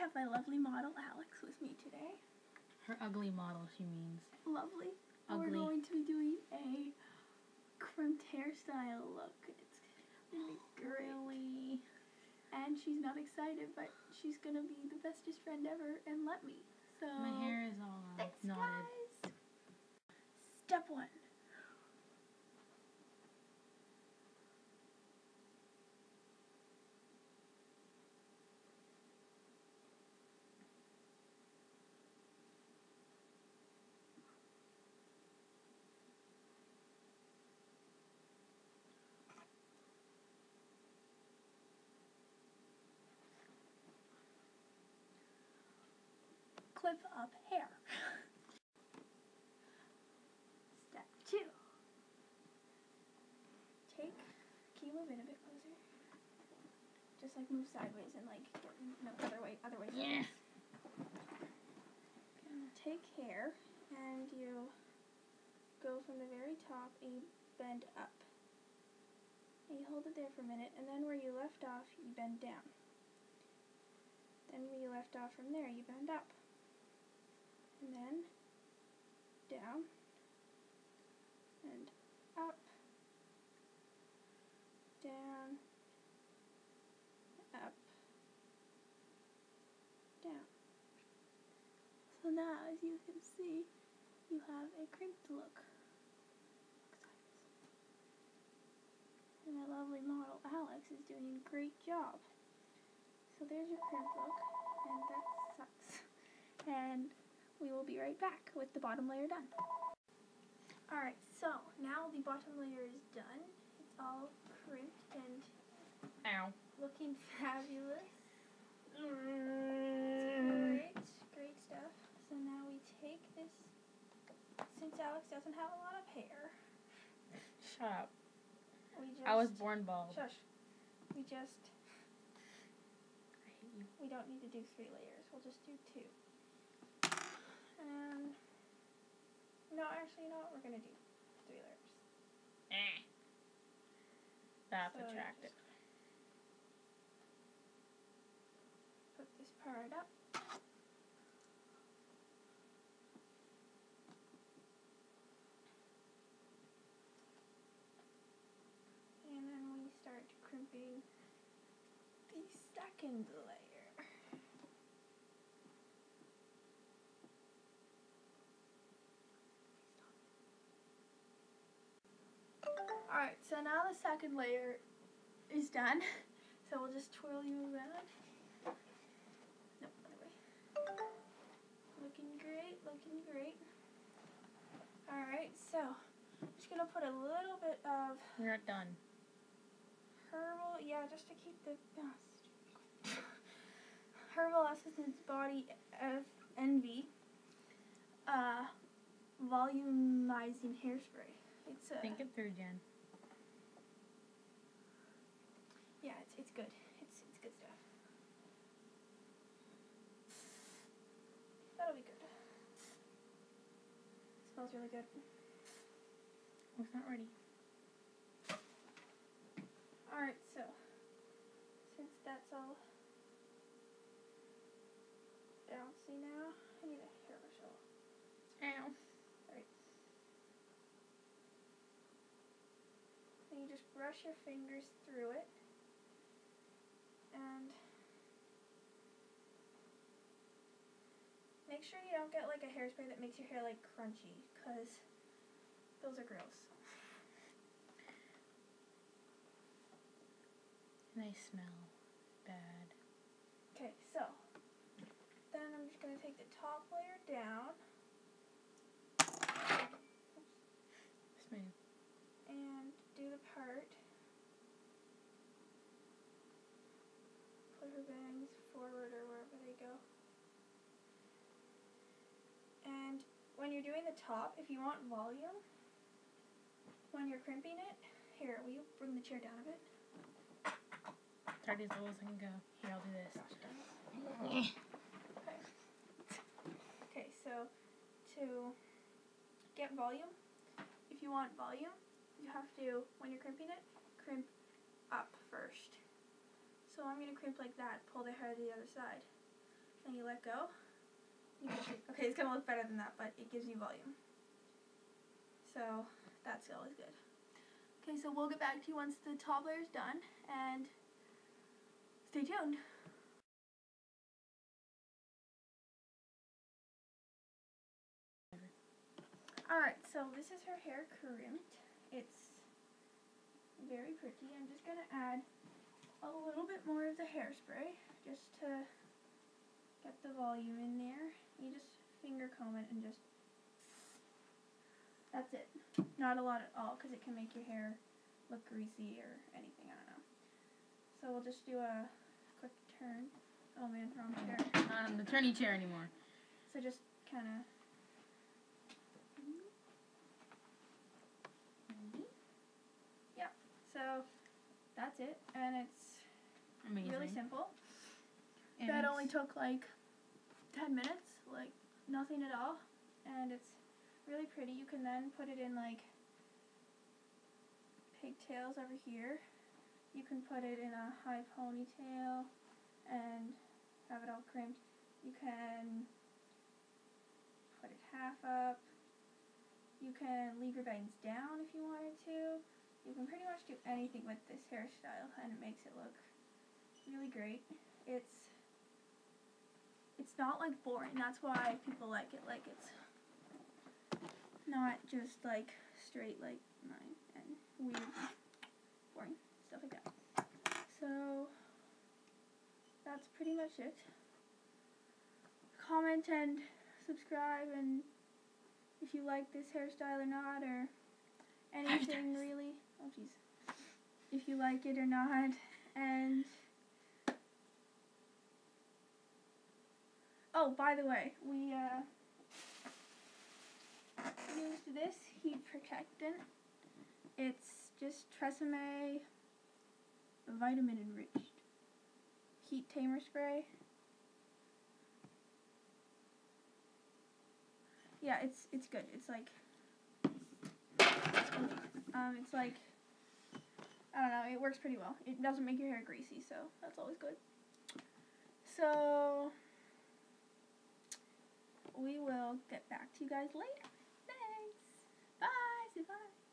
have my lovely model Alex with me today. Her ugly model, she means. Lovely. Ugly. We're going to be doing a crimped hairstyle look. It's going to be great. Really? And she's not excited, but she's going to be the bestest friend ever and let me. So My hair is all thanks, knotted. guys. Step 1. Clip up hair. Step 2. Can you move in a bit closer? Just like move sideways and like no, other way Yeah. sideways. Take hair and you go from the very top and you bend up. And you hold it there for a minute, and then where you left off, you bend down. Then where you left off from there, you bend up. And then down and up, down, up, down. So now, as you can see, you have a crimped look. And my lovely model Alex is doing a great job. So there's your crimp look, and that sucks. And we will be right back with the bottom layer done. Alright, so now the bottom layer is done. It's all crimped and looking fabulous. Great stuff. So now we take this, since Alex doesn't have a lot of hair. Shut up. I was born bald. Shush. I hate you. We don't need to do 3 layers. We'll just do 2. And no, actually, you know what? We're gonna do 3 layers. That's So attractive. Put this part up. And then we start crimping the second layer. Alright, so now the second layer is done. So we'll just twirl you around. Nope, other way. Looking great, looking great. Alright, so I'm just going to put a little bit of... We're not done. Herbal, yeah, just to keep the... Herbal Essence Body Envy volumizing hairspray. It's Think it through, Jen. Yeah, it's good. It's good stuff. That'll be good. Smells really good. Oh, it's not ready. Alright, so since that's all bouncy now, I need a hair brush. Ow. Alright. Then you just brush your fingers through it. And make sure you don't get like a hairspray that makes your hair like crunchy, because those are gross. They smell bad. Okay, so then I'm just going to take the top layer down. Smooth. And do the part. Put her bangs forward or wherever they go. And when you're doing the top, if you want volume, when you're crimping it, here, will you bring the chair down a bit? It's already as low as I can go. Here, I'll do this. Okay, so to get volume, if you want volume, you have to, when you're crimping it, crimp up first. So I'm going to crimp like that, pull the hair to the other side. and you let go. Okay, it's gonna look better than that, but it gives you volume. So that's always good. Okay, so we'll get back to you once the top layer is done, and stay tuned. Alright, so this is her hair crimped. It's very pretty. I'm just going to add a little bit more of the hairspray just to get the volume in there. You just finger comb it and just, that's it. Not a lot at all because it can make your hair look greasy or anything, I don't know. So we'll just do a quick turn. Oh man, wrong chair. Not on the turny chair anymore. So just kind of, yeah, so that's it, and it's amazing. Really simple. And that only took like 10 minutes, like nothing at all, and it's really pretty. You can then put it in like pigtails over here. You can put it in a high ponytail and have it all crimped. You can put it half up. You can leave your bangs down if you wanted to. You can pretty much do anything with this hairstyle, and it makes it look really great. It's not like boring. That's why people like it. Like it's not just like straight like mine and weird, boring stuff like that. So that's pretty much it. Comment and subscribe, and if you like this hairstyle or not, or anything really. Oh jeez. If you like it or not, and oh, by the way, we used this heat protectant. It's just TRESemme vitamin enriched heat tamer spray. Yeah, it's good. It's like it's like, I don't know, it works pretty well. It doesn't make your hair greasy, so that's always good. So we will get back to you guys later. Thanks. Bye. Say bye.